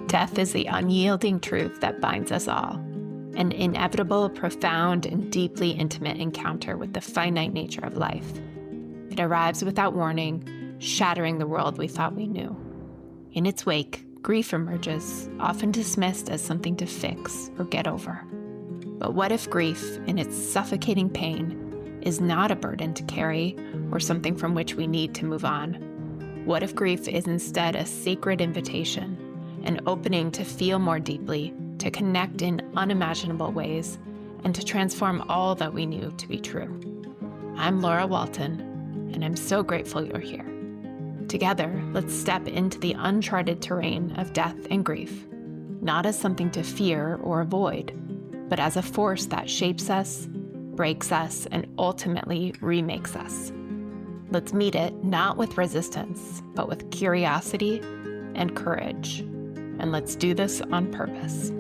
Death is the unyielding truth that binds us all, an inevitable, profound, and deeply intimate encounter with the finite nature of life. It arrives without warning, shattering the world we thought we knew. In its wake, grief emerges, often dismissed as something to fix or get over. But what if grief, in its suffocating pain, is not a burden to carry or something from which we need to move on? What if grief is instead a sacred invitation, an opening to feel more deeply, to connect in unimaginable ways, and to transform all that we knew to be true? I'm Laura Walton, and I'm so grateful you're here. Together, let's step into the uncharted terrain of death and grief, not as something to fear or avoid, but as a force that shapes us, breaks us, and ultimately remakes us. Let's meet it not with resistance, but with curiosity and courage. And let's do this on purpose.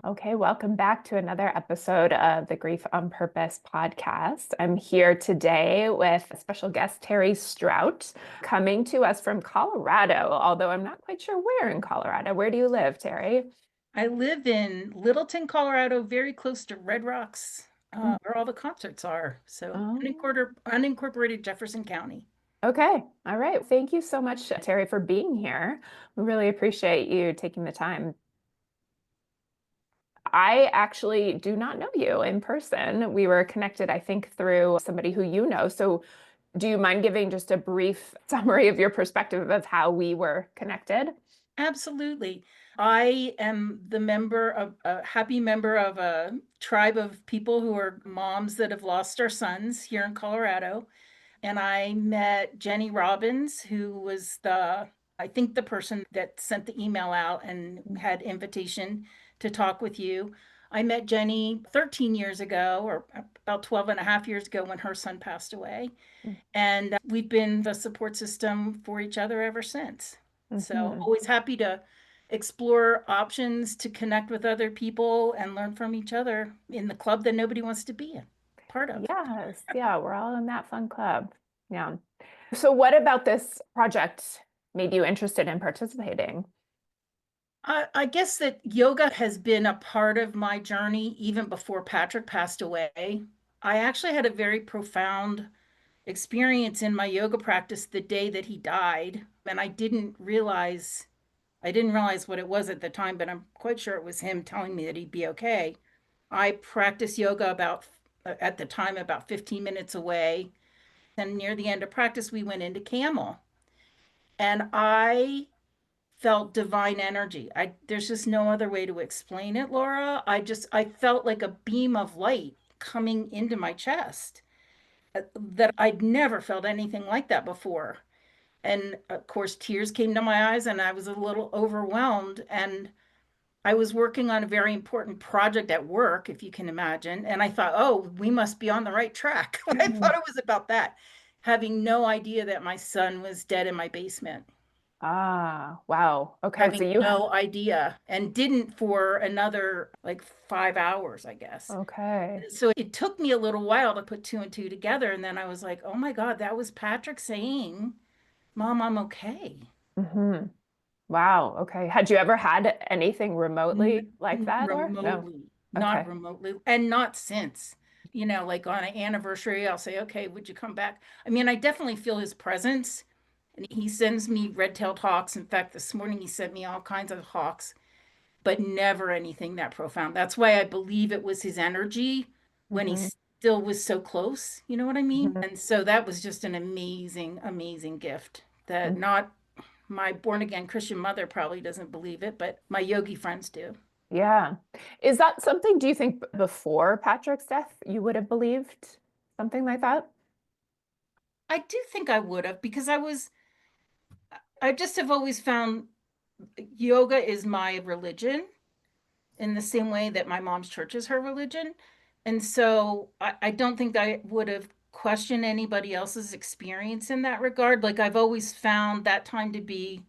Okay, welcome back to another episode of the Grief on Purpose podcast. I'm here today with special guest Terri Straut, coming to us from Colorado, although I'm not quite sure where in Colorado. Where do you live, Terri? I live in Littleton, Colorado, very close to Red Rocks, where all the concerts are. So unincorporated Jefferson County. Okay. All right. Thank you so much, Terri, for being here. We really appreciate you taking the time. I actually do not know you in person. We were connected, I think, through somebody who you know. So do you mind giving just a brief summary of your perspective of how we were connected? Absolutely. I am a happy member of a tribe of people who are moms that have lost their sons here in Colorado. And I met Jenny Robbins, who was I think the person that sent the email out and had invitation to talk with you. I met Jenny 13 years ago, or about 12 and a half years ago when her son passed away. And we've been the support system for each other ever since. So always happy to explore options to connect with other people and learn from each other in the club that nobody wants to be in, part of. Yes. Yeah, we're all in that fun club. Yeah. So what about this project made you interested in participating? I guess that yoga has been a part of my journey even before Patrick passed away. I actually had a very profound experience in my yoga practice the day that he died, and I didn't realize what it was at the time, but I'm quite sure it was him telling me that he'd be okay. I practiced yoga at the time about 15 minutes away. And near the end of practice, we went into camel. And I felt divine energy. There's just no other way to explain it, Laura. I felt like a beam of light coming into my chest that I'd never felt anything like that before. And of course, tears came to my eyes and I was a little overwhelmed. And I was working on a very important project at work, if you can imagine. And I thought, oh, we must be on the right track. I thought it was about that, having no idea that my son was dead in my basement. Ah, wow. Okay. So Having you, no idea and didn't for another like 5 hours, I guess. okay. So it took me a little while to put two and two together. And then I was like, oh my God, that was Patrick saying, Mom, I'm okay. hmm Wow. Okay. Had you ever had anything remotely like that or no? Remotely, not Okay. remotely, and not since. Like on an anniversary, I'll say, okay, would you come back? I mean, I definitely feel his presence. And he sends me red-tailed hawks. In fact, this morning he sent me all kinds of hawks, but never anything that profound. That's why I believe it was his energy when he hmm still was so close. You know what I mean? hmm And so that was just an amazing, amazing gift that not my born again Christian mother probably doesn't believe it, but my yogi friends do. Yeah. Is that something, do you think before Patrick's death you would have believed something like that? I do think I would have because I just have always found yoga is my religion in the same way that my mom's church is her religion. And so I don't think I would have questioned anybody else's experience in that regard. Like I've always found that time to be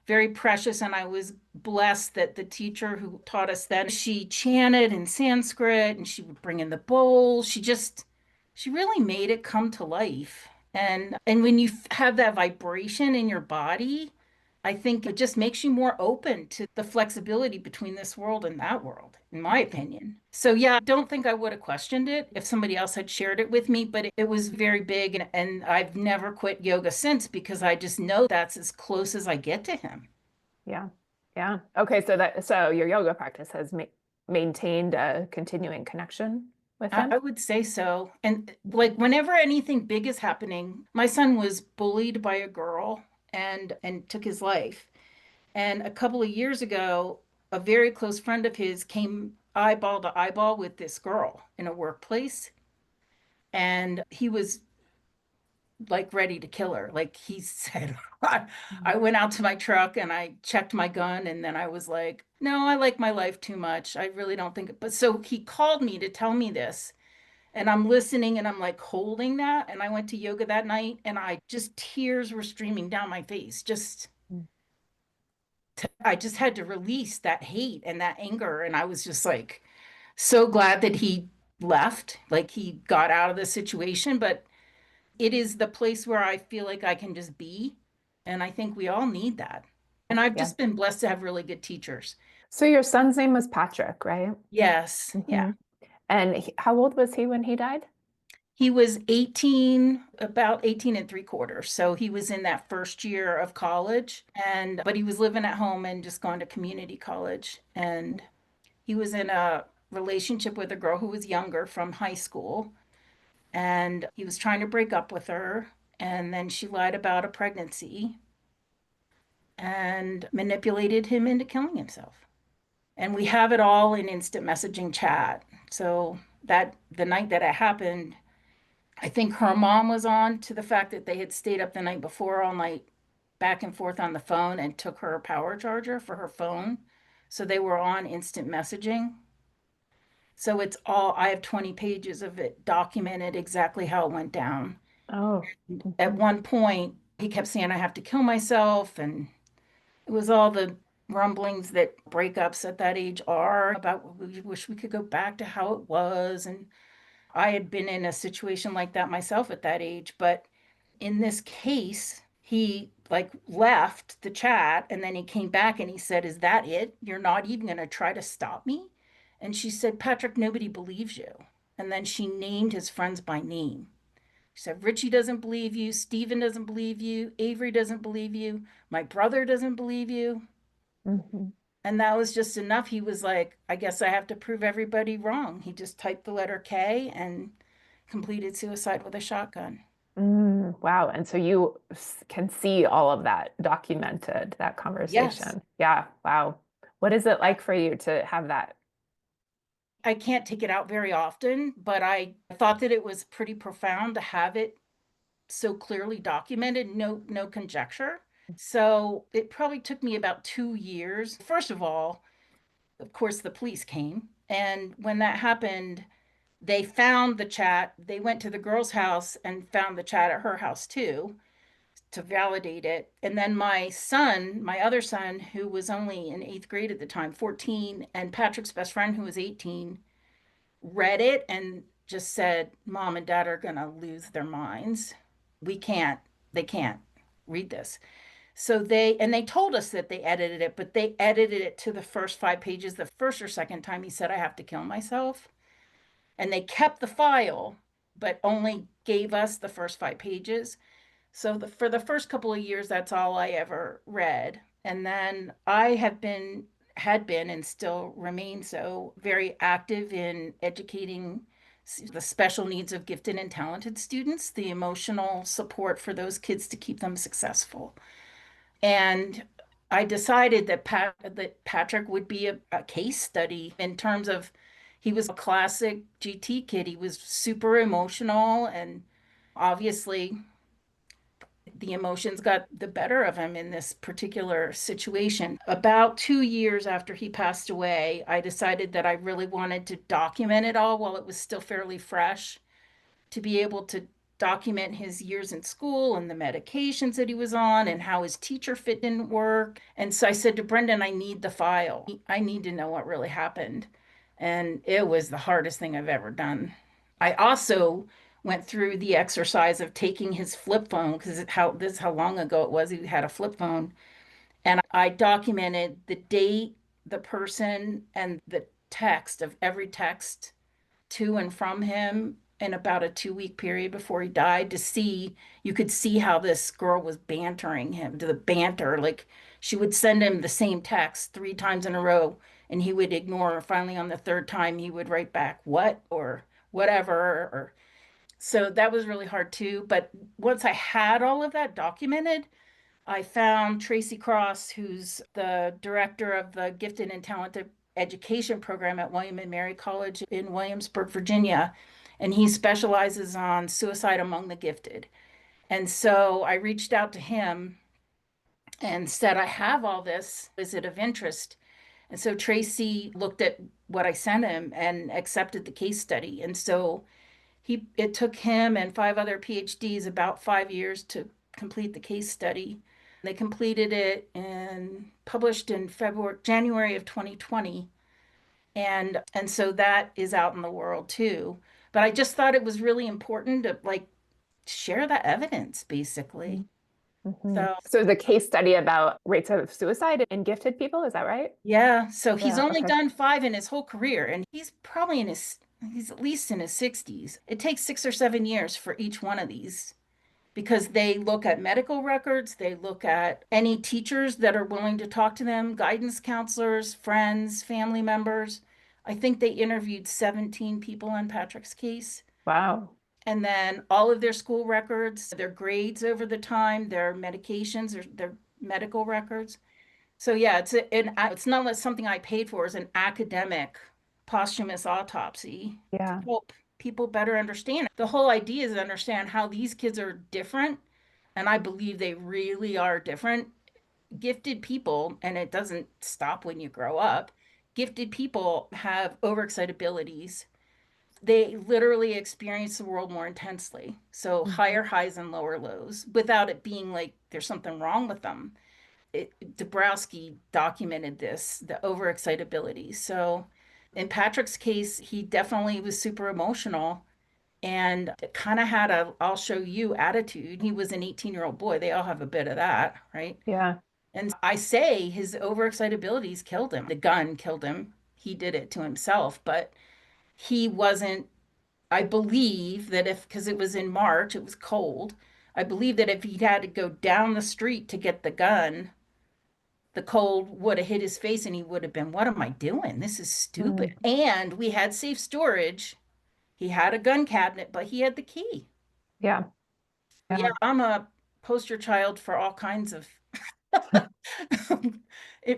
very precious. And I was blessed that the teacher who taught us then, she chanted in Sanskrit and she would bring in the bowls. She really made it come to life. And when you have that vibration in your body, I think it just makes you more open to the flexibility between this world and that world, in my opinion. So yeah, I don't think I would have questioned it if somebody else had shared it with me, but it was very big, and I've never quit yoga since because I just know that's as close as I get to him. Yeah. Yeah. Okay, so your yoga practice has maintained a continuing connection with him? I would say so. And like whenever anything big is happening, my son was bullied by a girl and took his life. And a couple of years ago, a very close friend of his came eyeball to eyeball with this girl in a workplace. And he was like ready to kill her. Like he said, I Mhm. went out to my truck and I checked my gun. And then I was like, no, I like my life too much. I really don't think it. But so he called me to tell me this. And I'm listening and I'm like holding that. And I went to yoga that night and I just tears were streaming down my face. I just had to release that hate and that anger. And I was just like so glad that he left, like he got out of the situation. But it is the place where I feel like I can just be. And I think we all need that. And I've Yeah. just been blessed to have really good teachers. So your son's name was Patrick, right? Yes. Yeah. Hmm. And how old was he when he died? He was 18, about 18 and three quarters. So he was in that first year of college but he was living at home and just gone to community college. And he was in a relationship with a girl who was younger from high school. And he was trying to break up with her. And then she lied about a pregnancy and manipulated him into killing himself. And we have it all in instant messaging chat. So that the night that it happened, I think her mom was on to the fact that they had stayed up the night before all night back and forth on the phone and took her power charger for her phone. So they were on instant messaging. So it's all, I have 20 pages of it documented exactly how it went down. Oh. At Mhm. one point, he kept saying, I have to kill myself. And it was all the rumblings that breakups at that age are about, we wish we could go back to how it was. And I had been in a situation like that myself at that age. But in this case, he like left the chat and then he came back and he said, is that it? You're not even going to try to stop me? And she said, Patrick, nobody believes you. And then she named his friends by name. She said, Richie doesn't believe you. Steven doesn't believe you. Avery doesn't believe you. My brother doesn't believe you. Mhm. And that was just enough. He was like, I guess I have to prove everybody wrong. He just typed the letter K and completed suicide with a shotgun. Wow. And so you can see all of that documented, that Yes. conversation. Yeah. Wow. What is it like for you to have that? I can't take it out very often, but I thought that it was pretty profound to have it so clearly documented, no conjecture. So it probably took me about 2 years. First of course, the police came. And when that happened, they found the chat. They went to the girl's house and found the chat at her house too to validate it. And then my son, my other son, who was only in eighth grade at the time, 14, and Patrick's best friend, who was 18, read it and just said, Mom and Dad are going to lose their minds. We can't, they can't read this. So they told us that they edited it, but they edited it to the first 5 pages. The first or second time he said, I have to kill myself. And they kept the file, but only gave us the first 5 pages. So for the first couple of years, that's all I ever read. And then I had been, and still remain so very active in educating the special needs of gifted and talented students, the emotional support for those kids to keep them successful. And I decided that Patrick would be a case study in terms of he was a classic GT kid. He was super emotional and obviously the emotions got the better of him in this particular situation. About 2 years after he passed away, I decided that I really wanted to document it all while it was still fairly fresh, to be able to document his years in school and the medications that he was on and how his teacher fit didn't work. And so I said to Brendan, I need the file. I need to know what really happened. And it was the hardest thing I've ever done. I also went through the exercise of taking his flip phone, because this is how long ago it was he had a flip phone. And I documented the date, the person, and the text of every text to and from him in about a 2 week period before he died, to see, you could see how this girl was bantering him, to the banter. Like, she would send him the same text 3 times in a row and he would ignore her. Finally, on the third time, he would write back, what, or whatever. Or so that was really hard too. But once I had all of that documented, I found Tracy Cross, who's the director of the Gifted and Talented Education Program at William and Mary College in Williamsburg, Virginia, and he specializes on suicide among the gifted. And so I reached out to him and said, I have all this. Is it of interest? And so Tracy looked at what I sent him and accepted the case study. And so it took him and 5 other PhDs about 5 years to complete the case study. They completed it and published in January of 2020. And so that is out in the world too. But I just thought it was really important to like share the evidence, basically. Mm-hmm. So So the case study about rates of suicide in gifted people, is that right? yeah, so he's Yeah, only okay. done 5 in his whole career, and he's at least in his 60s. It takes 6 or 7 years for each one of these, because they look at medical records, they look at any teachers that are willing to talk to them, guidance counselors, friends, family members. I think they interviewed 17 people on Patrick's case. Wow. And then all of their school records, their grades over the time, their medications, their medical records. So yeah, it's not like something I paid for. It's an academic posthumous autopsy to Yeah. help people better understand. The whole idea is to understand how these kids are different, and I believe they really are different. Gifted people, and it doesn't stop when you grow up, gifted people have overexcitabilities. They literally experience the world more intensely. So Mhm. higher highs and lower lows without it being like there's something wrong with them. Dabrowski documented this, the overexcitability. So in Patrick's case, he definitely was super emotional and kind of had a I'll show you attitude. He was an 18-year-old boy. They all have a bit of that, right? Yeah. And I say his overexcitabilities killed him. The gun killed him. He did it to himself, but he wasn't. I believe that because it was in March, it was cold. I believe that if he'd had to go down the street to get the gun, the cold would have hit his face and he would have been, what am I doing? This is stupid. Mm. And we had safe storage. He had a gun cabinet, but he had the key. Yeah. Yeah, Yeah. I'm a poster child for all kinds of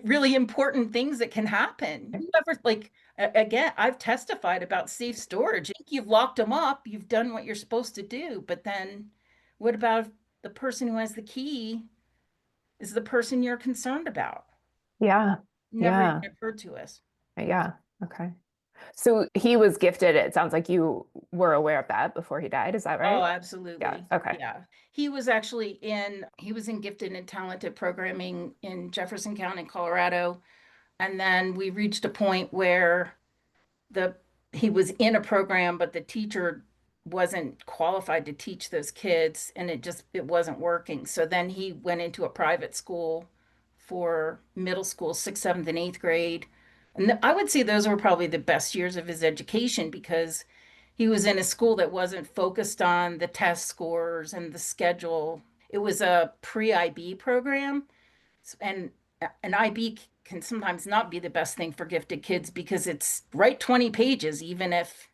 really important things that can happen. You ever, like, again, I've testified about safe storage. You've locked them up, you've done what you're supposed to do, but then what about if the person who has the key is the person you're concerned about? Yeah. Never even Yeah. occurred to us. Yeah. Okay. So he was gifted. It sounds like you were aware of that before he died. Is that Oh, right? Yeah. absolutely. Okay. Yeah. He was in gifted and talented programming in Jefferson County, Colorado. And then we reached a point where the he was in a program, but the teacher wasn't qualified to teach those kids, and it wasn't working. So then he went into a private school for middle school, sixth, seventh, and eighth grade. And I would say those were probably the best years of his education, because he was in a school that wasn't focused on the test scores and the schedule. It was a pre-IB program, and an IB can sometimes not be the best thing for gifted kids, because it's write 20 pages, even if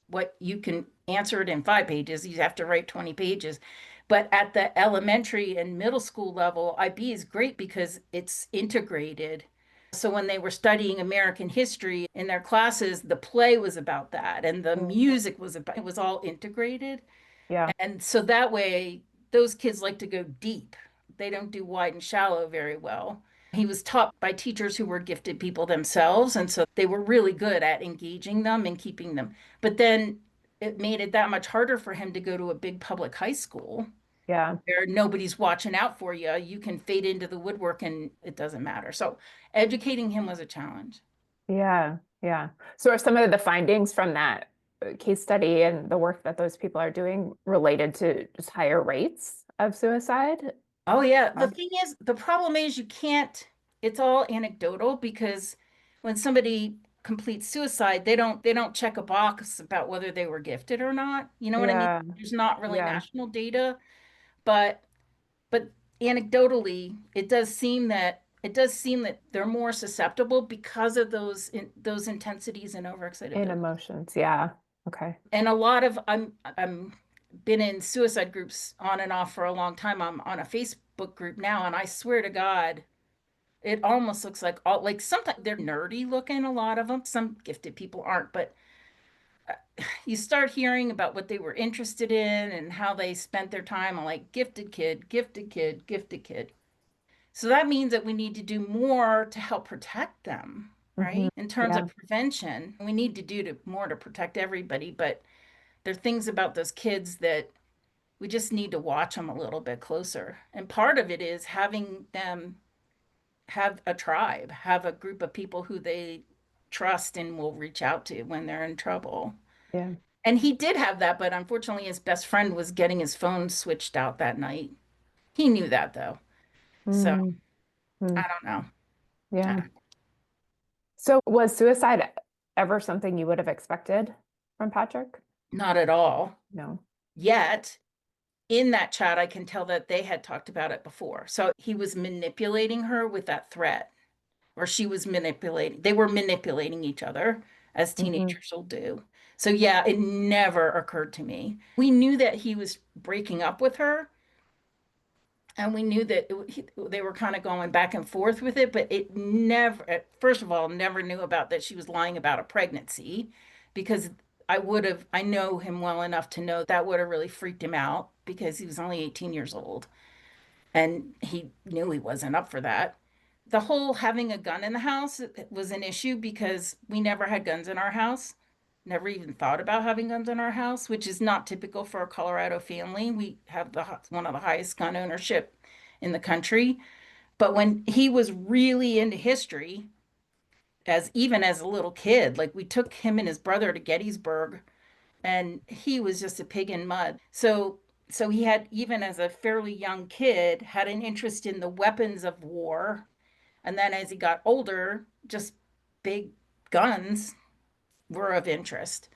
what you can answer it in 5 pages, you have to write 20 pages. But at the elementary and middle school level, IB is great because it's integrated. So when they were studying American history in their classes, the play was about that, and the Mm. music was about, it was all integrated. Yeah. And so that way, those kids like to go deep. They don't do wide and shallow very well. He was taught by teachers who were gifted people themselves. And so they were really good at engaging them and keeping them. But then it made it that much harder for him to go to a big public high school Yeah. where nobody's watching out for you. You can fade into the woodwork and it doesn't matter. So educating him was a challenge. Yeah. Yeah. So are some of the findings from that case study and the work that those people are doing related to just higher rates of suicide? Oh yeah. The Um, thing is, the problem is you can't, it's all anecdotal because when somebody completes suicide, they don't check a box about whether they were gifted or not. You know what I mean? yeah, There's not really yeah, national data, but but anecdotally, it does seem that they're more susceptible because of those intensities and in overexcitability. emotions. Yeah. Okay. And a lot of I'm been in suicide groups on and off for a long time. I'm on a Facebook group now, and I swear to God, it almost looks like all like sometimes they're nerdy looking, a lot of them. Some gifted people aren't, but you start hearing about what they were interested in and how they spent their time. I'm like, gifted kid, gifted kid, gifted kid. So that means that we need to do more to help protect them, Hmm. right? In terms Yeah. of prevention, we need to more to protect everybody, but there are things about those kids that we just need to watch them a little bit closer. And part of it is having them have a tribe, have a group of people who they trust and will reach out to when they're in trouble. Yeah. And he did have that, but unfortunately, his best friend was getting his phone switched out that night. He knew that though. So Mm, I mm, don't know. I yeah. don't, So was suicide ever something you would have expected from Patrick? not at all. No. Yet in that chat, I can tell that they had talked about it before. So he was manipulating her with that threat, or she was manipulating, they were manipulating each other as Hmm. teenagers will do. So yeah, it never occurred to me. We knew that he was breaking up with her, and we knew that they were kind of going back and forth with it, but it never, first of all, never knew about that she was lying about a pregnancy, because I know him well enough to know that would have really freaked him out because he was only 18 years old and he knew he wasn't up for that. The whole having a gun in the house was an issue because we never had guns in our house, never even thought about having guns in our house, which is not typical for a Colorado family. We have one of the highest gun ownership in the country. But when he was really into history, as even as a little kid, like we took him and his brother to Gettysburg, and he was just a pig in mud. So he had, even as a fairly young kid, had an interest in the weapons of war. And then as he got older, just big guns were of interest.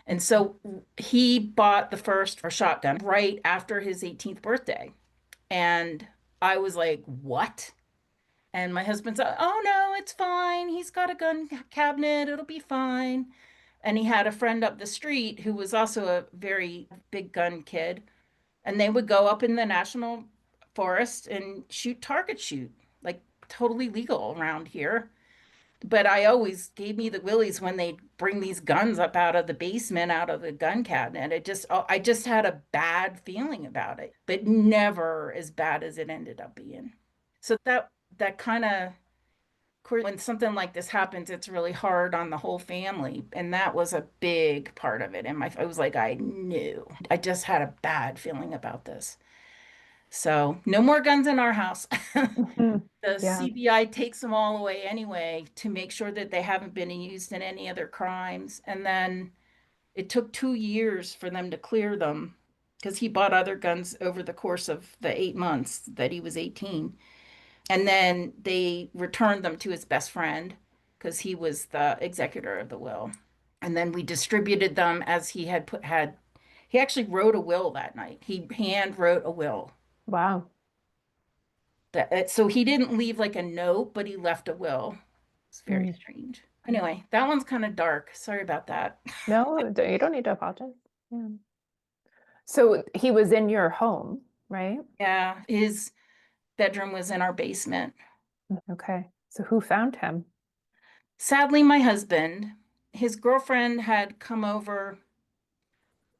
And so he bought the first shotgun right after his 18th birthday. And I was like, what? And my husband said, oh no, it's fine. He's got a gun cabinet. It'll be fine. And he had a friend up the street who was also a very big gun kid. And they would go up in the national forest and target shoot, like totally legal around here. But I always gave me the willies when they bring these guns up out of the basement, out of the gun cabinet. I just had a bad feeling about it, but never as bad as it ended up being. So that kind of, when something like this happens, it's really hard on the whole family. And that was a big part of it. And I was like, I knew. I just had a bad feeling about this. So no more guns in our house. Hmm. The Yeah. CBI takes them all away anyway to make sure that they haven't been used in any other crimes. And then it took 2 years for them to clear them because he bought other guns over the course of the 8 months that he was 18. And then they returned them to his best friend because he was the executor of the will. And then we distributed them as he actually wrote a will that night. He hand wrote a will. Wow. So he didn't leave like a note, but he left a will. It's very Mm. strange. Anyway, that one's kind of dark. Sorry about that. No, you don't need to apologize. Yeah. So he was in your home, right? Yeah, his bedroom was in our basement. Okay. So who found him? Sadly, my husband, his girlfriend had come over.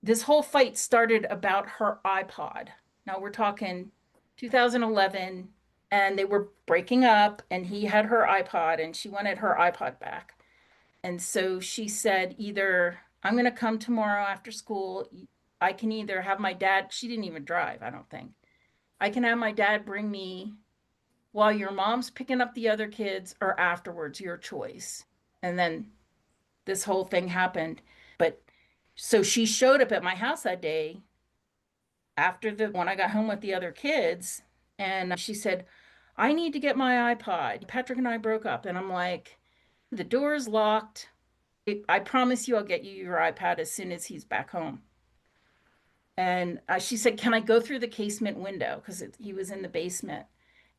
This whole fight started about her iPod. Now we're talking 2011, and they were breaking up, and he had her iPod, and she wanted her iPod back. And so she said, either I'm going to come tomorrow after school. I can either have my dad, she didn't even drive, I don't think. I can have my dad bring me while your mom's picking up the other kids, or afterwards, your choice. And then this whole thing happened. But So she showed up at my house that day after when I got home with the other kids, and she said, I need to get my iPod. Patrick and I broke up. And I'm like, the door's locked. I promise you I'll get you your iPad as soon as he's back home. And she said, can I go through the casement window? Because he was in the basement.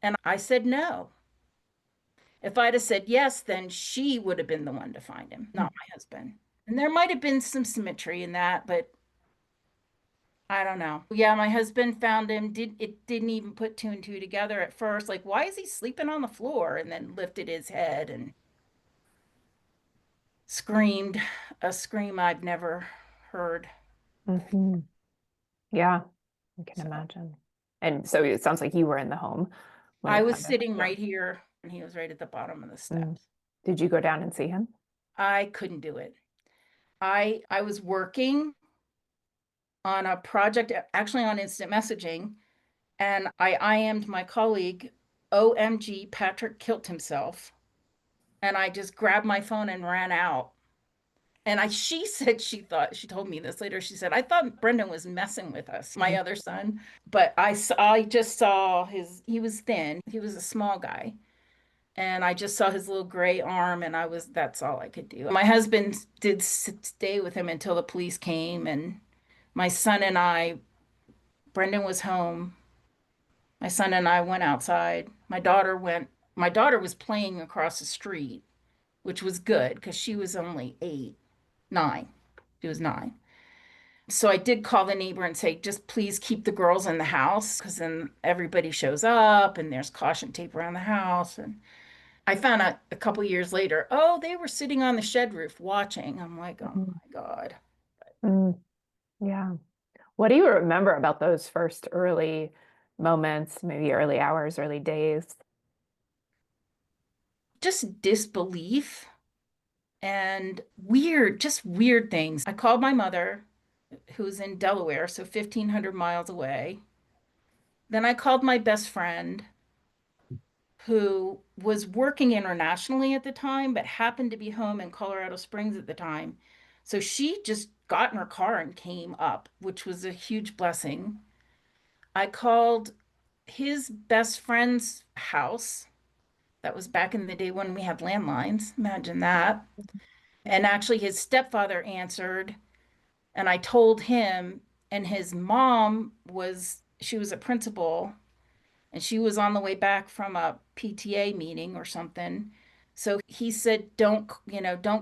And I said, no. If I'd have said yes, then she would have been the one to find him, not my husband. And there might have been some symmetry in that, but I don't know. Yeah, my husband found him. Didn't even put two and two together at first. Like, why is he sleeping on the floor? And then lifted his head and screamed a scream I've never heard. Hmm. Yeah, I can So imagine. And so it sounds like you were in the home when I it was happened. sitting Yeah. right here and he was right at the bottom of the Mm. steps. Did you go down and see him? I couldn't do it. I was working on a project, actually on instant messaging, and I IM'd my colleague, OMG, Patrick killed himself. And I just grabbed my phone and ran out. And she said she told me this later. She said, I thought Brendan was messing with us, my other son. But I just saw he was thin. He was a small guy. And I just saw his little gray arm, and that's all I could do. My husband did stay with him until the police came. And my son and I, Brendan was home. My son and I went outside. My daughter was playing across the street, which was good because she was only 9. She was 9. So I did call the neighbor and say, just please keep the girls in the house because then everybody shows up and there's caution tape around the house. And I found out a couple years later, oh, they were sitting on the shed roof watching. I'm like, oh Mhm. my God. Mm, yeah. What do you remember about those first early moments, maybe early hours, early days? Just disbelief and just weird things. I called my mother, who's in Delaware, so 1,500 miles away. Then I called my best friend, who was working internationally at the time, but happened to be home in Colorado Springs at the time. So she just got in her car and came up, which was a huge blessing. I called his best friend's house. That was back in the day when we had landlines. Imagine that. And actually, his stepfather answered, and I told him, and his mom she was a principal, and she was on the way back from a PTA meeting or something. So he said, don't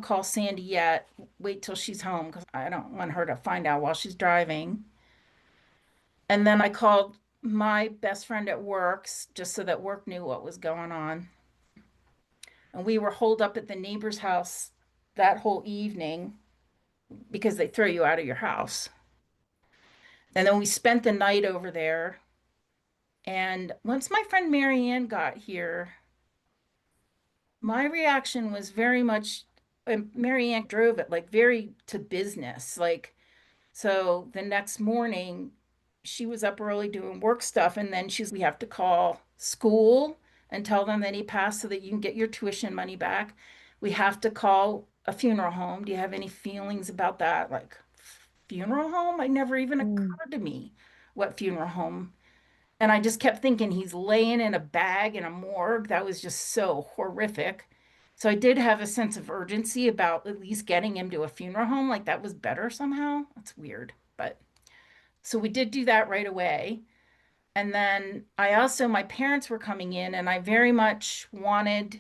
call Sandy yet. Wait till she's home because I don't want her to find out while she's driving. And then I called my best friend at work just so that work knew what was going on. And we were holed up at the neighbor's house that whole evening because they throw you out of your house. And then we spent the night over there. And once my friend Marianne got here, my reaction was very much, Marianne drove it like very to business. Like, so the next morning, she was up early doing work stuff. And then we have to call school and tell them that he passed so that you can get your tuition money back. We have to call a funeral home. Do you have any feelings about that? Like, funeral home? It never even Mm, occurred to me what funeral home. And I just kept thinking he's laying in a bag in a morgue. That was just so horrific. So I did have a sense of urgency about at least getting him to a funeral home. Like that was better somehow. That's weird. But so we did do that right away. And then my parents were coming in, and I very much wanted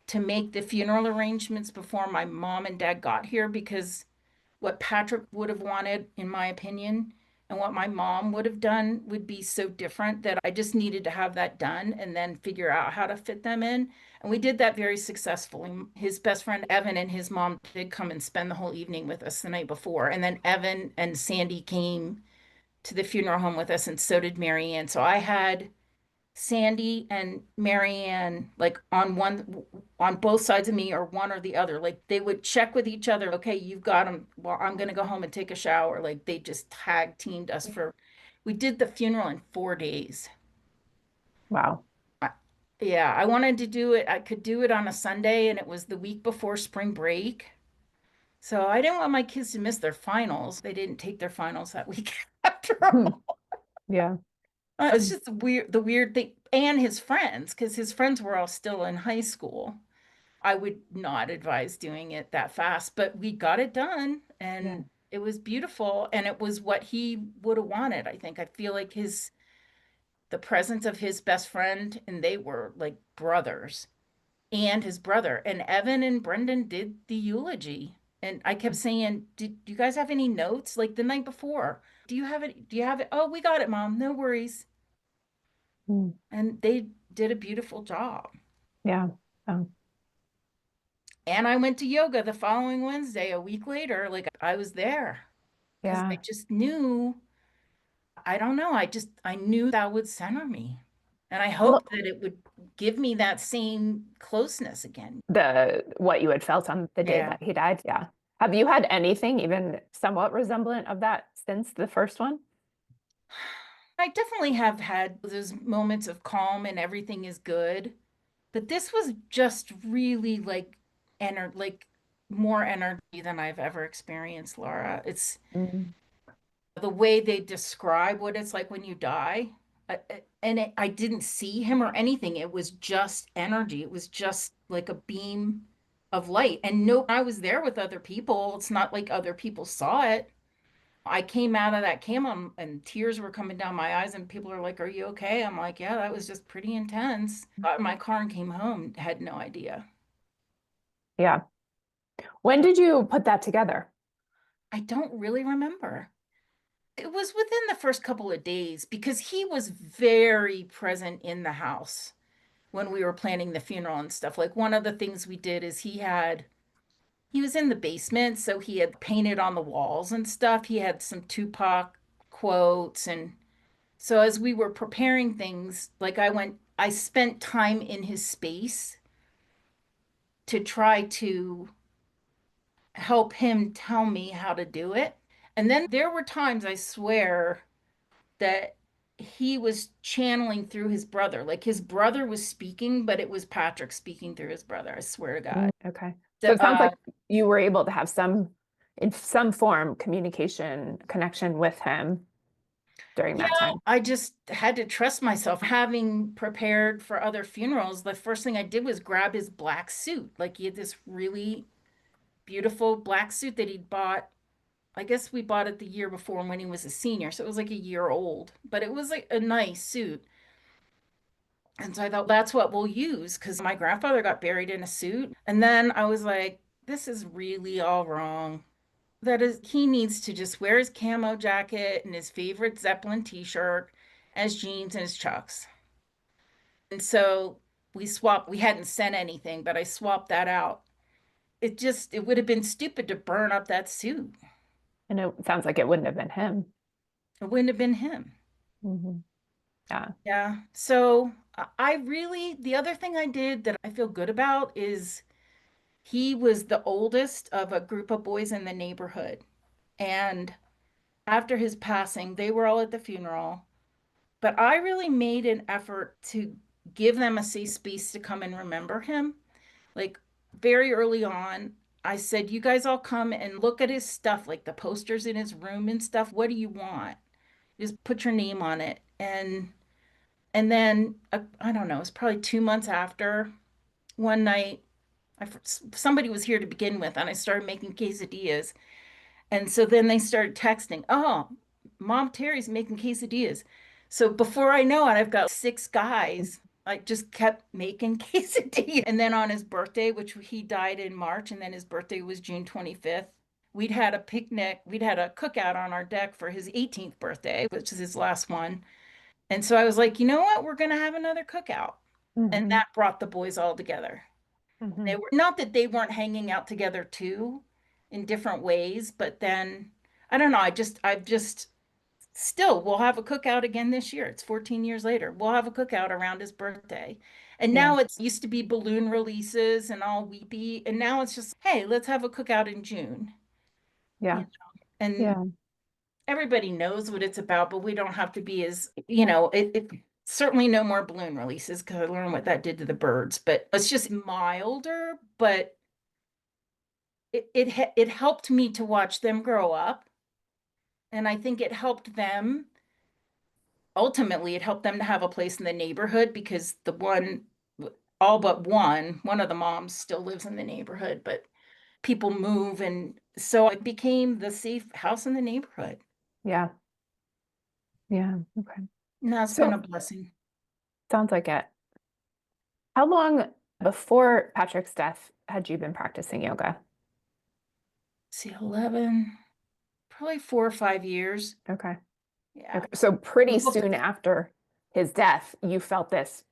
to make the funeral arrangements before my mom and dad got here because what Patrick would have wanted, in my opinion, and what my mom would have done would be so different that I just needed to have that done and then figure out how to fit them in. And we did that very successfully. His best friend, Evan, and his mom did come and spend the whole evening with us the night before. And then Evan and Sandy came to the funeral home with us, and so did Marianne. So I had Sandy and Marianne like on both sides of me or one or the other. Like they would check with each other. Okay, you've got them. Well, I'm gonna go home and take a shower. Like they just tag teamed us for. We did the funeral in 4 days. wow. I, yeah, I wanted to do it. I could do it on a Sunday, and it was the week before spring break. So I didn't want my kids to miss their finals. They didn't take their finals that week after all. Yeah. It's just the weird thing. And his friends, because his friends were all still in high school. I would not advise doing it that fast, but we got it done Yeah. and it was beautiful. And it was what he would have wanted, I think. I feel like the presence of his best friend, and they were like brothers, and his brother, and Evan and Brendan did the eulogy. And I kept saying, do you guys have any notes like the night before? Do you have it? Do you have it? Oh, we got it, Mom. No worries. Mm. And they did a beautiful job. Yeah. Um, And I went to yoga the following Wednesday, a week later. Like I was there because I yeah. just knew, I don't know, I knew that would center me. And I Well, hoped that it would give me that same closeness again. the what you had felt on the day Yeah. that he died. Yeah. Have you had anything even somewhat resemblant of that since the first one? I definitely have had those moments of calm and everything is good. But this was just really like more energy than I've ever experienced, Laura. It's Mm. the way they describe what it's like when you die. I didn't see him or anything. It was just energy. It was just like a beam of light. And no, I was there with other people. It's not like other people saw it. I came out of that camo and tears were coming down my eyes, and people are like, "Are you okay?" I'm like, "Yeah, that was just pretty intense." Got in my car and came home, had no idea. Yeah. When did you put that together? I don't really remember. It was within the first couple of days because he was very present in the house when we were planning the funeral and stuff. Like one of the things we did is he was in the basement, so he had painted on the walls and stuff. He had some Tupac quotes. And so as we were preparing things, like I spent time in his space to try to help him tell me how to do it. And then there were times, I swear, that he was channeling through his brother. Like his brother was speaking, but it was Patrick speaking through his brother. I swear to God. Okay. So The, it sounds like you were able to have in some form, communication connection with him during yeah, that time. I just had to trust myself. Having prepared for other funerals, the first thing I did was grab his black suit. Like he had this really beautiful black suit that he'd bought. I guess we bought it the year before when he was a senior. So it was like a year old, but it was like a nice suit. And so I thought that's what we'll use because my grandfather got buried in a suit. And then I was like, this is really all wrong. That is, he needs to just wear his camo jacket and his favorite Zeppelin t-shirt as jeans and his chucks. And so we hadn't sent anything, but I swapped that out. It would have been stupid to burn up that suit. And it sounds like it wouldn't have been him. It wouldn't have been him. Mhm. Yeah. Yeah. So I really, the other thing I did that I feel good about is he was the oldest of a group of boys in the neighborhood. And after his passing, they were all at the funeral. But I really made an effort to give them a safe space to come and remember him. Like very early on, I said, you guys all come and look at his stuff, like the posters in his room and stuff. What do you want? Just put your name on it. And then I don't know, it's probably 2 months after, one night, somebody was here to begin with, and I started making quesadillas. And so then they started texting, oh, Mom Terry's making quesadillas. So before I know it, I've got 6 guys. I just kept making quesadillas. And then on his birthday, which he died in March, and then his birthday was June 25th, we'd had a picnic, we'd had a cookout on our deck for his 18th birthday, which is his last one. And so I was like, you know what? We're going to have another cookout. And Hmm. that brought the boys all together. They Hmm. were not that they weren't hanging out together too in different ways, but then I don't know, I've just still we'll have a cookout again this year. It's 14 years later. We'll have a cookout around his birthday. And Yeah. now it's used to be balloon releases and all weepy. And now it's just, hey, let's have a cookout in June. You Yeah. know, and Yeah. everybody knows what it's about, but we don't have to be as, it certainly no more balloon releases because I learned what that did to the birds, but it's just milder, but it helped me to watch them grow up. And I think it helped them, ultimately, it helped them to have a place in the neighborhood because all but one of the moms still lives in the neighborhood, but people move. And so it became the safe house in the neighborhood. Yeah. Yeah. Okay. And that's been a So blessing. sounds like it. How long before Patrick's death had you been practicing yoga? See, 11, probably 4 or 5 years. Okay. Yeah. Okay. So pretty Well, soon after his death, you felt this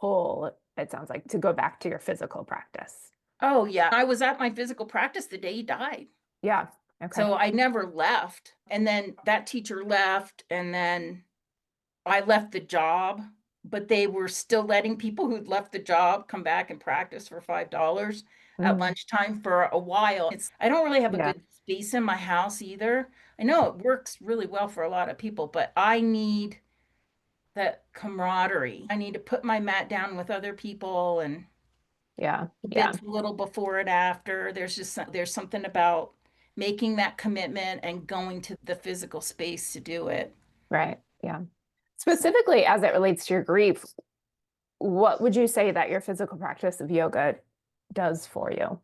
pull, it sounds like, to go back to your physical practice. oh, yeah. I was at my physical practice the day he died. Yeah. Okay. So I never left. And then that teacher left, and then I left the job, but they were still letting people who'd left the job come back and practice for $5 at Mm, lunchtime for a while. I don't really have a yeah. good space in my house either. I know it works really well for a lot of people, but I need that camaraderie. I need to put my mat down with other people, and Yeah. Yeah. it's a little before and after. There's something about making that commitment and going to the physical space to do it. Right. Yeah. Specifically as it relates to your grief, what would you say that your physical practice of yoga does for you?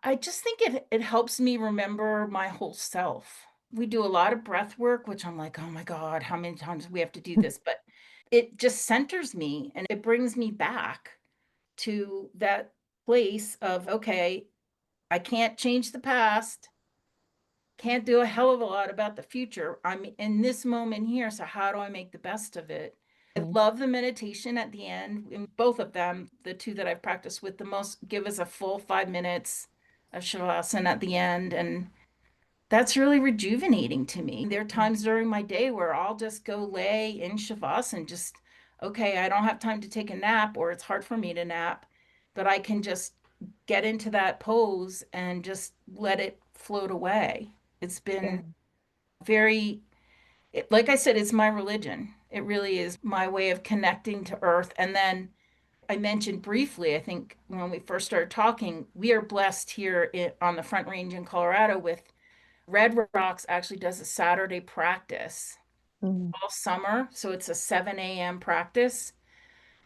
I just think it helps me remember my whole self. We do a lot of breath work, which I'm like, oh my God, how many times do we have to do this? But it just centers me and it brings me back to that place of, okay, I can't change the past, can't do a hell of a lot about the future. I'm in this moment here, so how do I make the best of it? I Mm, love the meditation at the end. And both of them, the two that I've practiced with the most, give us a full 5 minutes of shavasana at the end. And that's really rejuvenating to me. There are times during my day where I'll just go lay in shavasana and just, okay, I don't have time to take a nap, or it's hard for me to nap, but I can just get into that pose and just let it float away. It's yeah. been very, like I said, it's my religion. It really is my way of connecting to earth. And then I mentioned briefly, I think when we first started talking, we are blessed here on the Front Range in Colorado with Red Rocks actually does a Saturday practice Mm, all summer. So it's a 7 a.m. practice.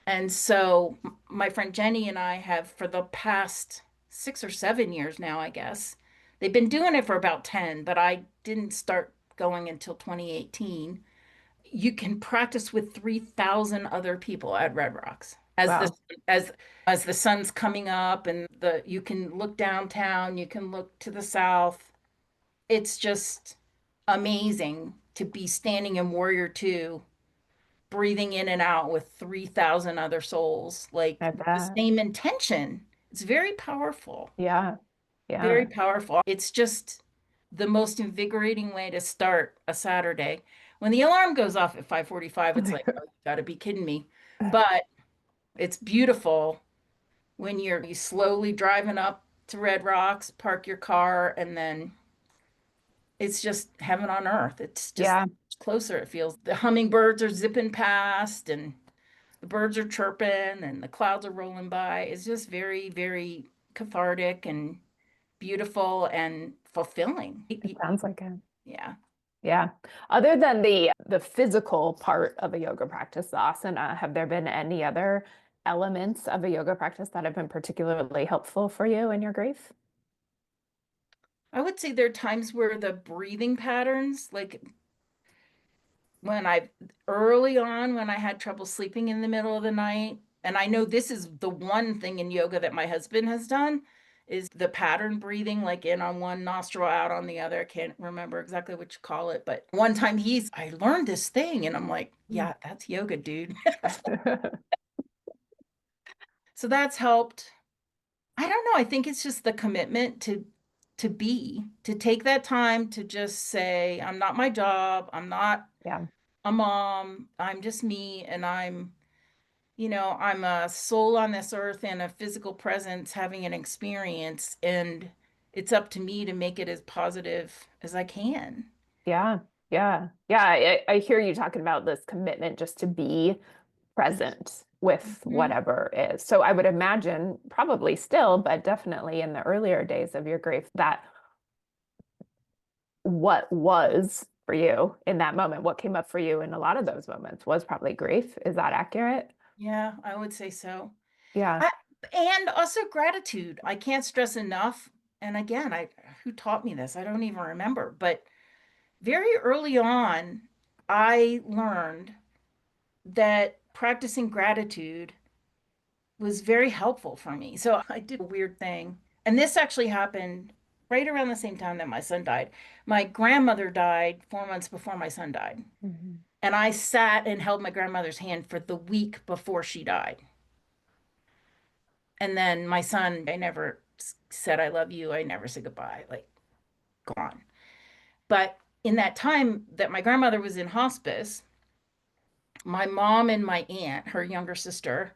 And so my friend Jenny and I have, for the past 6 or 7 years now, I guess, they've been doing it for about 10, but I didn't start going until 2018. You can practice with 3,000 other people at Red Rocks wow. as as the sun's coming up, and the you can look downtown, you can look to the south. It's just amazing to be standing in Warrior Two, breathing in and out with 3,000 other souls, like I with the bet. same intention. It's very powerful, Yeah. very Yeah. powerful. It's just the most invigorating way to start a Saturday. When the alarm goes off at 5:45, it's like, oh, you gotta be kidding me. But it's beautiful when you slowly driving up to Red Rocks, park your car, and then it's just heaven on earth. It's just Yeah. closer, it feels. The hummingbirds are zipping past, and the birds are chirping, and the clouds are rolling by. It's just very, very cathartic and beautiful and fulfilling. It sounds like it. Yeah. Yeah. Other than the physical part of a yoga practice, the asana, have there been any other elements of a yoga practice that have been particularly helpful for you in your grief? I would say there are times where the breathing patterns, like when I early on when I had trouble sleeping in the middle of the night, and I know this is the one thing in yoga that my husband has done, is the pattern breathing, like in on one nostril, out on the other. I can't remember exactly what you call it, but one time I learned this thing, and I'm like, Mm. yeah, that's yoga, dude. So that's helped. I don't know. I think it's just the commitment to take that time to just say, I'm not my job. I'm not Yeah. a mom. I'm just me. And I'm a soul on this earth and a physical presence having an experience. And it's up to me to make it as positive as I can. Yeah. Yeah. Yeah. I hear you talking about this commitment just to be present with whatever is. So I would imagine, probably still, but definitely in the earlier days of your grief, that what was for you in that moment, what came up for you in a lot of those moments was probably grief. Is that accurate? Yeah, I would say so. Yeah. And also gratitude. I can't stress enough. And again, who taught me this? I don't even remember. But very early on, I learned that practicing gratitude was very helpful for me. So I did a weird thing. And this actually happened right around the same time that my son died. My grandmother died 4 months before my son died. Mhm. And I sat and held my grandmother's hand for the week before she died. And then my son, I never said, I love you. I never said goodbye, like gone. But in that time that my grandmother was in hospice, my mom and my aunt, her younger sister,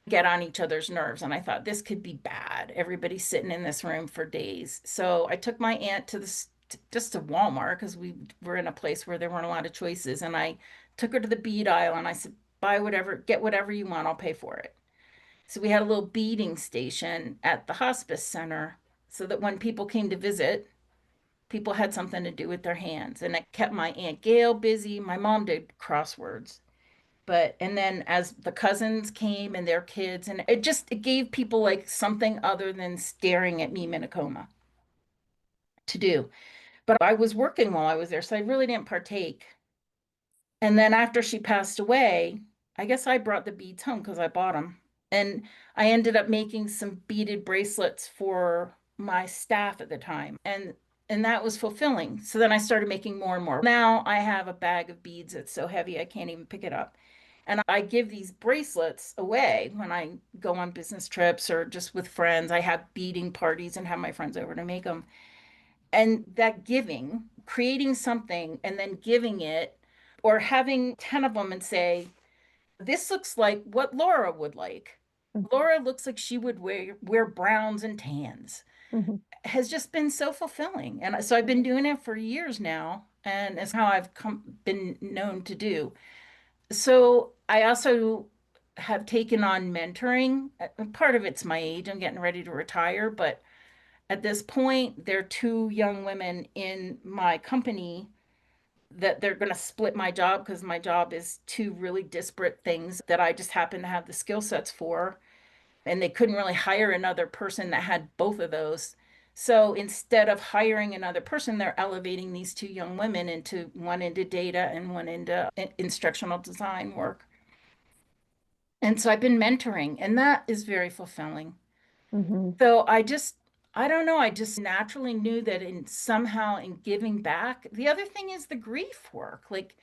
get on each other's nerves. And I thought this could be bad. Everybody's sitting in this room for days. So I took my aunt to just to Walmart because we were in a place where there weren't a lot of choices. And I took her to the bead aisle and I said, buy whatever, get whatever you want, I'll pay for it. So we had a little beading station at the hospice center so that when people came to visit, people had something to do with their hands. And it kept my Aunt Gail busy. My mom did crosswords. But and then as the cousins came and their kids, and it gave people like something other than staring at me in a coma to do. But I was working while I was there, so I really didn't partake. And then after she passed away, I guess I brought the beads home because I bought them. And I ended up making some beaded bracelets for my staff at the time. And that was fulfilling. So then I started making more and more. Now I have a bag of beads that's so heavy I can't even pick it up. And I give these bracelets away when I go on business trips or just with friends. I have beading parties and have my friends over to make them. And that giving, creating something and then giving it, or having 10 of them and say, this looks like what Laura would like. Laura looks like she would wear browns and tans, Mhm. has just been so fulfilling. And so I've been doing it for years now, and it's how I've been known to do. So I also have taken on mentoring. Part of it's my age. I'm getting ready to retire, but at this point, there are two young women in my company that they're going to split my job because my job is two really disparate things that I just happen to have the skill sets for. And they couldn't really hire another person that had both of those. So instead of hiring another person, they're elevating these two young women into one into data and one into instructional design work. And so I've been mentoring, and that is very fulfilling. Mhm. So I don't know, I just naturally knew that in somehow in giving back. The other thing is the grief work. Like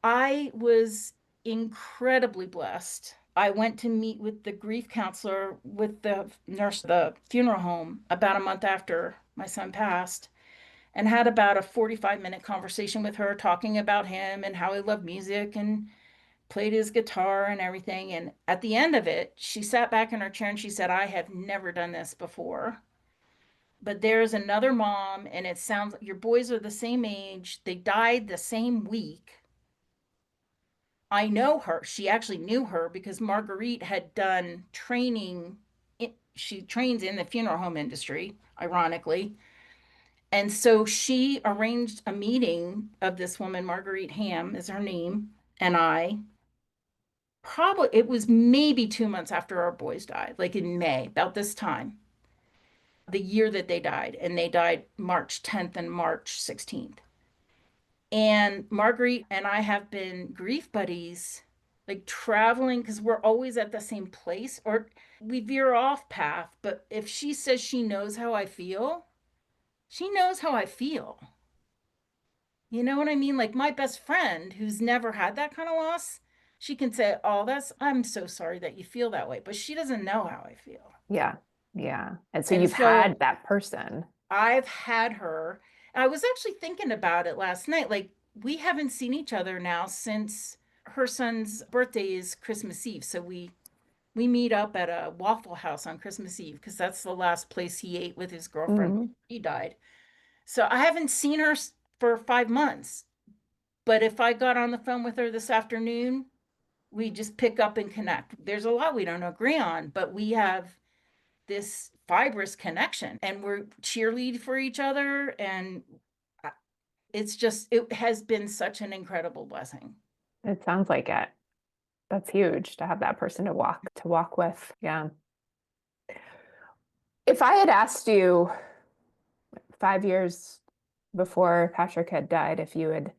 I was incredibly blessed. I went to meet with the grief counselor with the nurse, the funeral home, about a month after my son passed, and had about a 45-minute conversation with her, talking about him and how he loved music and played his guitar and everything. And at the end of it, she sat back in her chair and she said, I have never done this before. But there's another mom, and it sounds like your boys are the same age. They died the same week. I know her. She actually knew her because Marguerite had done training. She trains in the funeral home industry, ironically. And so she arranged a meeting of this woman, Marguerite Ham is her name, and I. Probably it was maybe 2 months after our boys died, like in May, about this time, the year that they died. And they died March 10th and March 16th. And Marguerite and I have been grief buddies, like traveling because we're always at the same place or we veer off path. But if she says she knows how I feel, she knows how I feel. You know what I mean? Like my best friend who's never had that kind of loss, she can say, oh, I'm so sorry that you feel that way. But she doesn't know how I feel. Yeah. Yeah. And so And you've so had that person. I've had her. I was actually thinking about it last night. Like, we haven't seen each other now since her son's birthday is Christmas Eve. So we meet up at a Waffle House on Christmas Eve because that's the last place he ate with his girlfriend Mhm. before he died. So I haven't seen her for 5 months. But if I got on the phone with her this afternoon, we just pick up and connect. There's a lot we don't agree on, but we have this fibrous connection and we're cheerlead for each other. And it has been such an incredible blessing. It sounds like it. That's huge to have that person to walk with. Yeah. If I had asked you 5 years before Patrick had died, if you had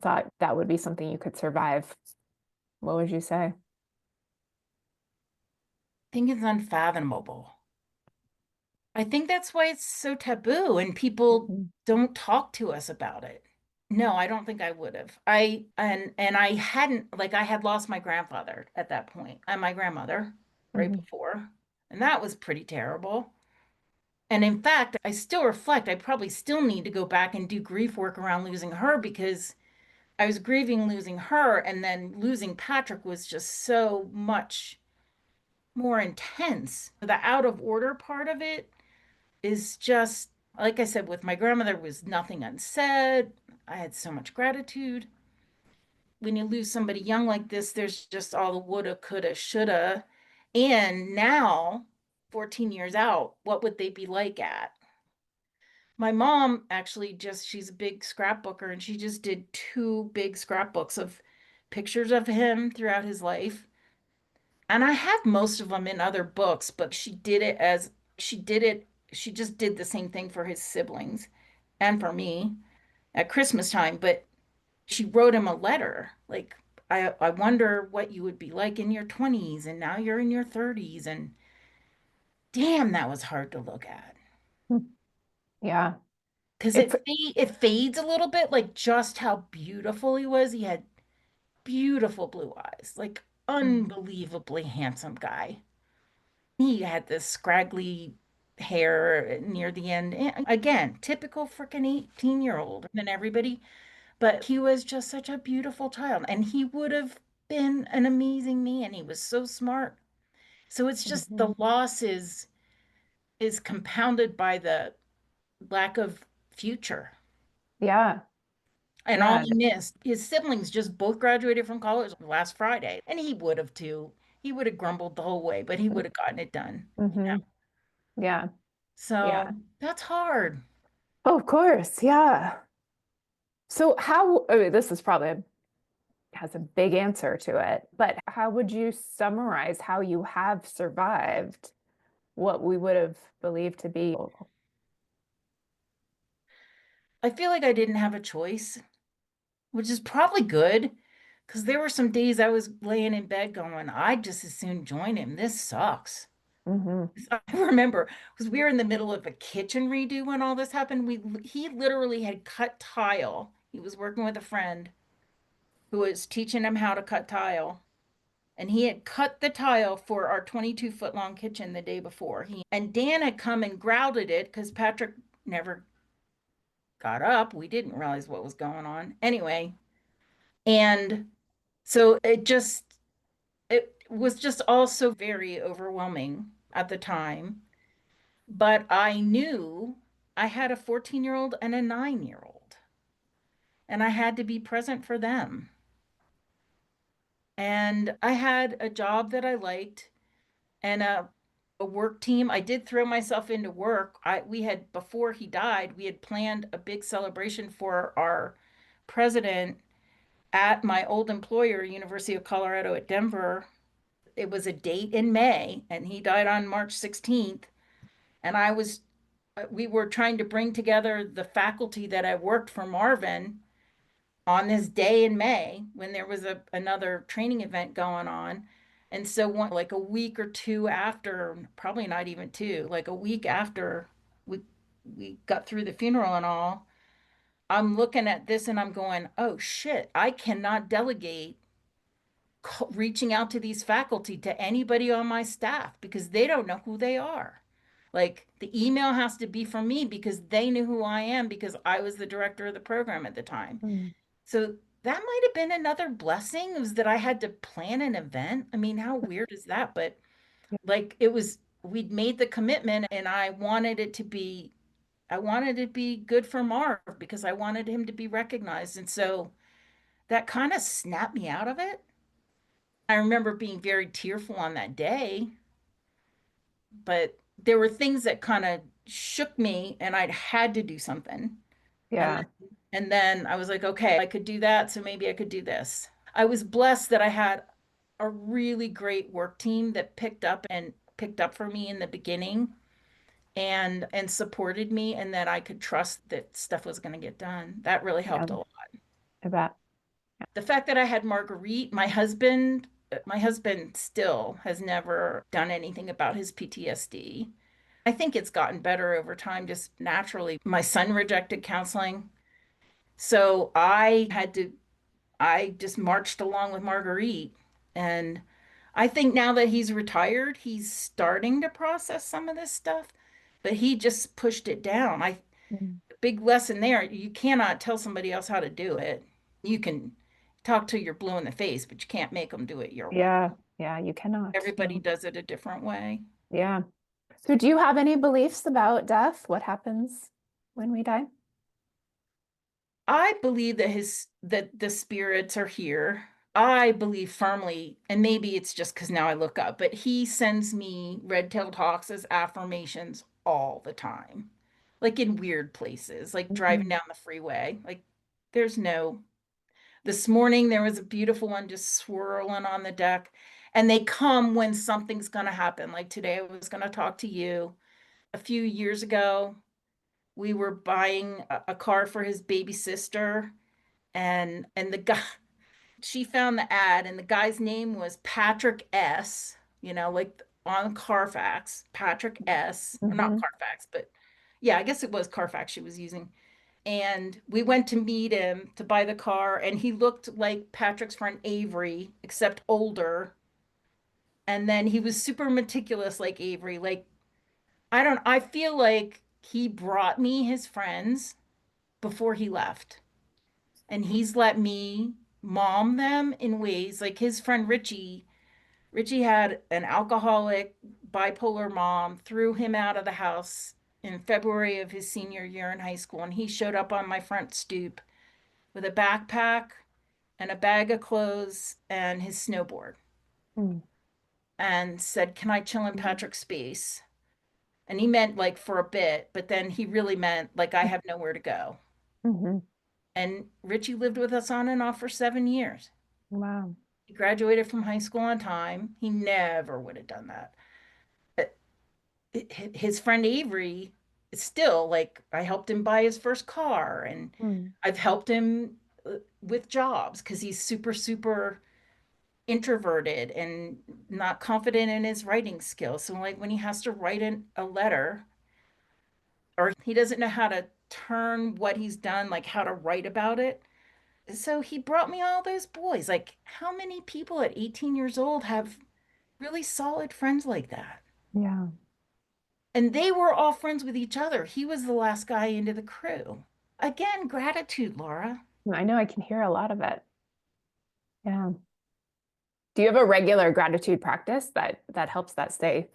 thought that would be something you could survive, what would you say? I think it's unfathomable. I think that's why it's so taboo and people Mhm. don't talk to us about it. No, I don't think I would have. And I hadn't, like, I had lost my grandfather at that point and my grandmother right Mhm. before, and that was pretty terrible. And in fact, I still reflect, I probably still need to go back and do grief work around losing her because I was grieving losing her, and then losing Patrick was just so much more intense. The out of order part of it is just, like I said, with my grandmother was nothing unsaid. I had so much gratitude. When you lose somebody young like this, there's just all the woulda, coulda, shoulda. And now, 14 years out, what would they be like at? My mom actually she's a big scrapbooker and she just did two big scrapbooks of pictures of him throughout his life. And I have most of them in other books, but she just did the same thing for his siblings and for me at Christmas time. But she wrote him a letter like, I wonder what you would be like in your 20s, and now you're in your 30s. And damn, that was hard to look at Yeah. because If it fades a little bit, like just how beautiful he was. He had beautiful blue eyes, like Mhm. unbelievably handsome guy. He had this scraggly hair near the end. Again, typical freaking 18-year-old than everybody, but he was just such a beautiful child. And he would have been an amazing man. He was so smart. So it's just Mhm. the loss is compounded by the lack of future. Yeah. And all Yeah. he missed, his siblings just both graduated from college last Friday. And he would have too. He would have grumbled the whole way, but he would have gotten it done. Hmm. Yeah. So Yeah. that's hard. Oh, of course. Yeah. So I mean, this is probably has a big answer to it, but how would you summarize how you have survived what we would have believed to be? I feel like I didn't have a choice, which is probably good because there were some days I was laying in bed going, I'd just as soon join him. This sucks. Hmm. I remember because we were in the middle of a kitchen redo when all this happened. He literally had cut tile. He was working with a friend who was teaching him how to cut tile. And he had cut the tile for our 22-foot long kitchen the day before. And Dan had come and grouted it because Patrick never got up. We didn't realize what was going on. Anyway, and so it was just also very overwhelming at the time. But I knew I had a 14-year-old and a 9-year-old, and I had to be present for them. And I had a job that I liked and a work team. I did throw myself into work. We had, before he died, we had planned a big celebration for our president at my old employer, University of Colorado at Denver. It was a date in May, and he died on March 16th. And we were trying to bring together the faculty that I worked for Marvin on this day in May when there was another training event going on. And so like a week or two after, probably not even two, like a week after we we got through the funeral and all, I'm looking at this and I'm going, "Oh shit, I cannot delegate reaching out to these faculty to anybody on my staff because they don't know who they are." Like the email has to be from me because they knew who I am because I was the director of the program at the time. Mm. So that might have been another blessing, was that I had to plan an event. I mean, how weird is that? But Yeah. like we'd made the commitment and I wanted it to be good for Marv because I wanted him to be recognized. And so that kind of snapped me out of it. I remember being very tearful on that day, but there were things that kind of shook me and I'd had to do something. And Yeah. and then I was like, okay, I could do that, so maybe I could do this. I was blessed that I had a really great work team that picked up for me in the beginning and supported me and that I could trust that stuff was going to get done. That really Yeah. helped a lot. I bet. The fact that I had Marguerite, my husband still has never done anything about his PTSD. I think it's gotten better over time, just naturally. My son rejected counseling. So I just marched along with Marguerite. And I think now that he's retired, he's starting to process some of this stuff, but he just pushed it down. Mm. Big lesson there. You cannot tell somebody else how to do it. You can talk till you're blue in the face, but you can't make them do it your way. Yeah. Yeah. You cannot. Everybody No. does it a different way. Yeah. So, do you have any beliefs about death? What happens when we die? I believe that the spirits are here. I believe firmly, and maybe it's just because now I look up, but he sends me red-tailed hawks as affirmations all the time, like in weird places, like driving Mhm. down the freeway. Like there's no, this morning there was a beautiful one just swirling on the deck, and they come when something's going to happen. Like today, I was going to talk to you. A few years ago, we were buying a car for his baby sister and the guy, she found the ad and the guy's name was Patrick S, like on Carfax, Patrick S, or not Mhm. Carfax, but yeah, I guess it was Carfax she was using. And we went to meet him to buy the car, and he looked like Patrick's friend Avery, except older. And then he was super meticulous like Avery. Like, I feel like he brought me his friends before he left. And he's let me mom them in ways like his friend Richie had an alcoholic bipolar mom, threw him out of the house in February of his senior year in high school, and he showed up on my front stoop with a backpack and a bag of clothes and his snowboard Mm. and said, can I chill in Patrick's space? And he meant like for a bit, but then he really meant like I have nowhere to go. Mhm. And Richie lived with us on and off for 7 years. Wow. He graduated from high school on time. He never would have done that. But his friend Avery is still like, I helped him buy his first car and Mm. I've helped him with jobs because he's super, super introverted and not confident in his writing skills. So, like, when he has to write a letter or he doesn't know how to turn what he's done, like how to write about it. So he brought me all those boys. Like, how many people at 18 years old have really solid friends like that? Yeah. And they were all friends with each other. He was the last guy into the crew. Again, gratitude, Laura. I know I can hear a lot of it. Yeah. Do you have a regular gratitude practice that helps that stay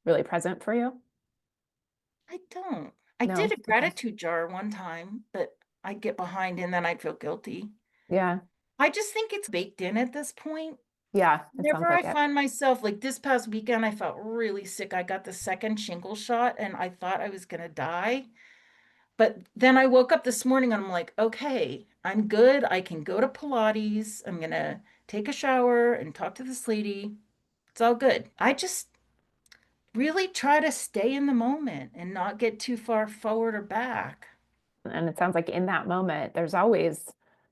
really present for you? I don't. I did No. a Okay. gratitude jar one time, but I'd get behind and then I'd feel guilty. Yeah. I just think it's baked in at this point. Yeah. It sounds Whenever I like it. find myself, like this past weekend, I felt really sick. I got the second shingle shot and I thought I was going to die. But then I woke up this morning and I'm like, okay, I'm good. I can go to Pilates. I'm going to take a shower and talk to this lady. It's all good. I just really try to stay in the moment and not get too far forward or back. And it sounds like in that moment, there's always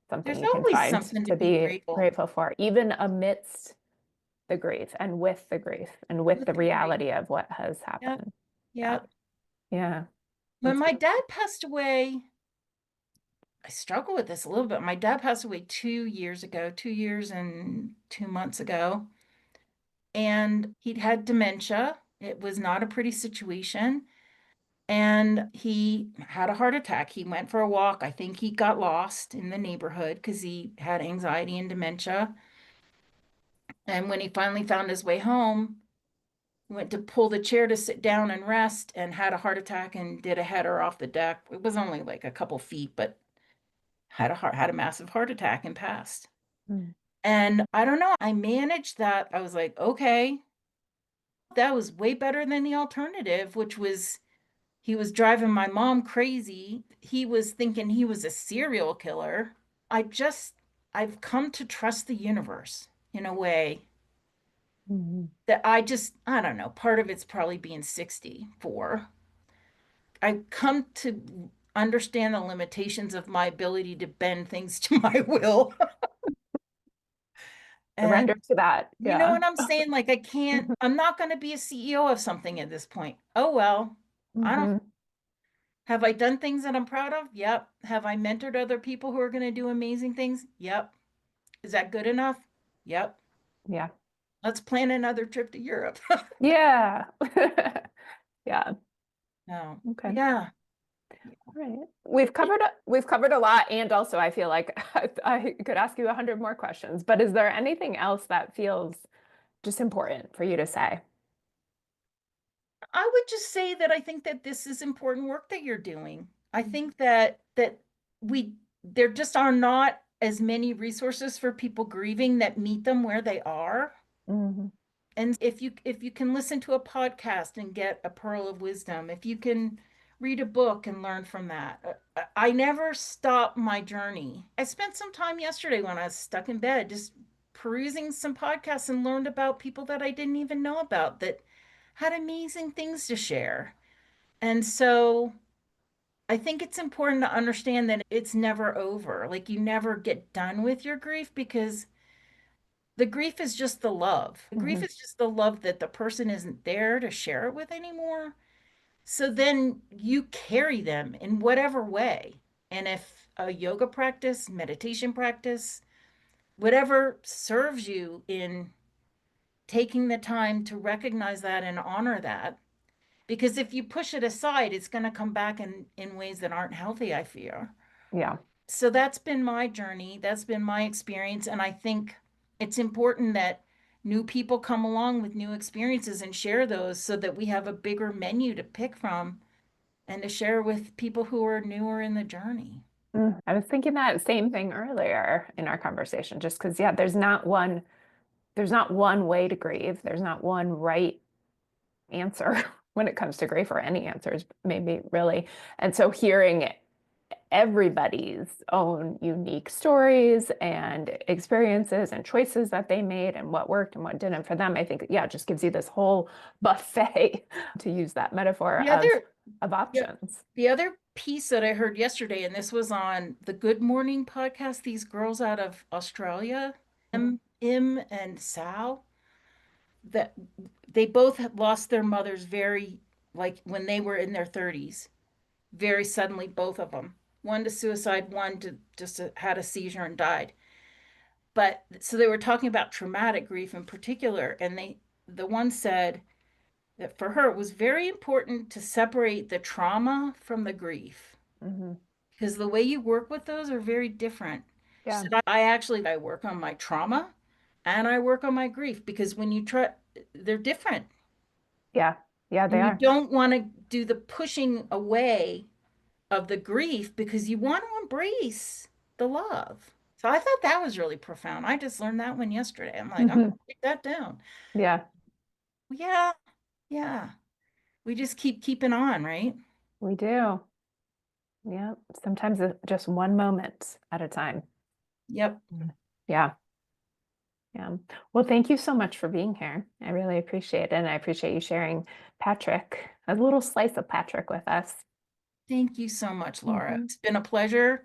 something There's you can always find something to to be be grateful grateful for, even amidst the grief and with the grief and with with the the grief. reality of what has Yep. happened. Yeah. Yep. Yeah. When That's my beautiful. dad passed away, I struggle with this a little bit. My dad passed away 2 years ago, 2 years and 2 months ago, and he'd had dementia. It was not a pretty situation. And he had a heart attack. He went for a walk. I think he got lost in the neighborhood because he had anxiety and dementia. And when he finally found his way home, he went to pull the chair to sit down and rest and had a heart attack and did a header off the deck. It was only like a couple feet, but had a massive heart attack and passed. Mm. And I don't know, I managed that. I was like, okay, that was way better than the alternative, which was he was driving my mom crazy. He was thinking he was a serial killer. I've come to trust the universe in a way Mhm. that I don't know, part of it's probably being 64. I've come to understand the limitations of my ability to bend things to my will. And Surrender to that. you know Yeah. what I'm saying? Like, I'm not going to be a CEO of something at this point. Oh, well, I don't, Mhm. have I done things that I'm proud of? Yep. Have I mentored other people who are going to do amazing things? Yep. Is that good enough? Yep. Yeah. Let's plan another trip to Europe. Yeah. Yeah. No. Okay. Yeah. All right. We've covered a lot, and also I feel like I could ask you 100 more questions, but is there anything else that feels just important for you to say? I would just say that I think that this is important work that you're doing. I think that we there just are not as many resources for people grieving that meet them where they are. Mhm. And if you can listen to a podcast and get a pearl of wisdom, if you can read a book and learn from that. I never stop my journey. I spent some time yesterday when I was stuck in bed just perusing some podcasts and learned about people that I didn't even know about that had amazing things to share. And so I think it's important to understand that it's never over. Like you never get done with your grief because the grief is just the love. The grief Mhm. is just the love that the person isn't there to share it with anymore. So then you carry them in whatever way. And if a yoga practice, meditation practice, whatever serves you in taking the time to recognize that and honor that, because if you push it aside, it's going to come back in ways that aren't healthy, I fear. Yeah. So that's been my journey. That's been my experience. And I think it's important that new people come along with new experiences and share those so that we have a bigger menu to pick from and to share with people who are newer in the journey. I was thinking that same thing earlier in our conversation, just because, yeah, there's not one way to grieve. There's not one right answer when it comes to grief, or any answers, maybe really. And so hearing everybody's own unique stories and experiences and choices that they made and what worked and what didn't for them, I think, yeah, it just gives you this whole buffet, to use that metaphor, The of other, yeah, options. the other piece that I heard yesterday, and this was on the Good Morning podcast, these girls out of Australia, Im and Sal, that they both had lost their mothers very, like when they were in their 30s, very suddenly, both of them. One to suicide, one to just had a seizure and died. But so they were talking about traumatic grief in particular, and the one said that for her it was very important to separate the trauma from the grief Hmm. because the way you work with those are very different. She Yeah. said, I work on my trauma and I work on my grief because when you try, they're different. Yeah. Yeah, they And you are. don't want to do the pushing away of the grief because you want to embrace the love. So I thought that was really profound. I just learned that one yesterday. I'm like, I'm Hmm. gonna write that down. Yeah, Yeah, yeah. We just keep keeping on, right? we do. Yeah. Sometimes it's just one moment at a time. Yep. Yeah. Yeah. Well, thank you so much for being here. I really appreciate it. And I appreciate you sharing Patrick, a little slice of Patrick, with us. Thank you so much, Laura. Mhm. It's been a pleasure.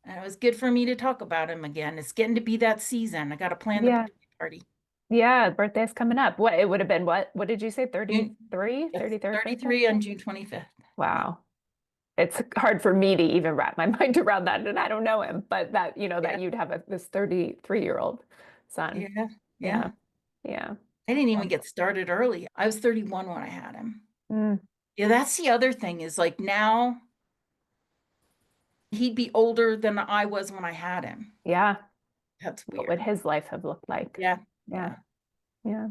And it was good for me to talk about him again. It's getting to be that season. I got to plan the Yeah. birthday party. Yeah. Birthday's coming up. What it would have been, what did you say? June 33, yes, 33rd birthday? 33 on June 25th. Wow. It's hard for me to even wrap my mind around that. And I don't know him, but that, Yeah. that you'd have this 33-year-old son. Yeah. Yeah. Yeah. Yeah. I didn't even Well, get started early. I was 31 when I had him. mm, Yeah, that's the other thing is like now he'd be older than I was when I had him. yeah. That's What would weird. his life have looked like? Yeah. Yeah. Yeah. Yeah.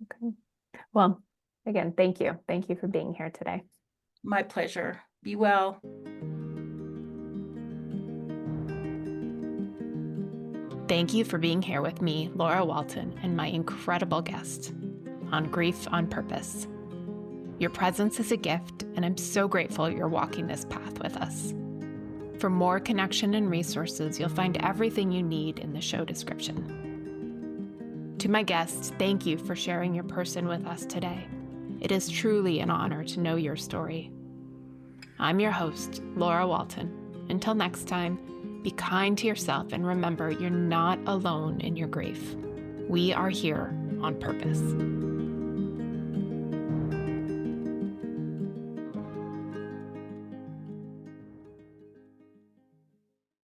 Okay. Well, again, thank you. Thank you for being here today. My pleasure. Be well. Thank you for being here with me, Laura Walton, and my incredible guest on Grief on Purpose. Your presence is a gift, and I'm so grateful you're walking this path with us. For more connection and resources, you'll find everything you need in the show description. To my guests, thank you for sharing your person with us today. It is truly an honor to know your story. I'm your host, Laura Walton. Until next time, be kind to yourself and remember you're not alone in your grief. We are here on purpose.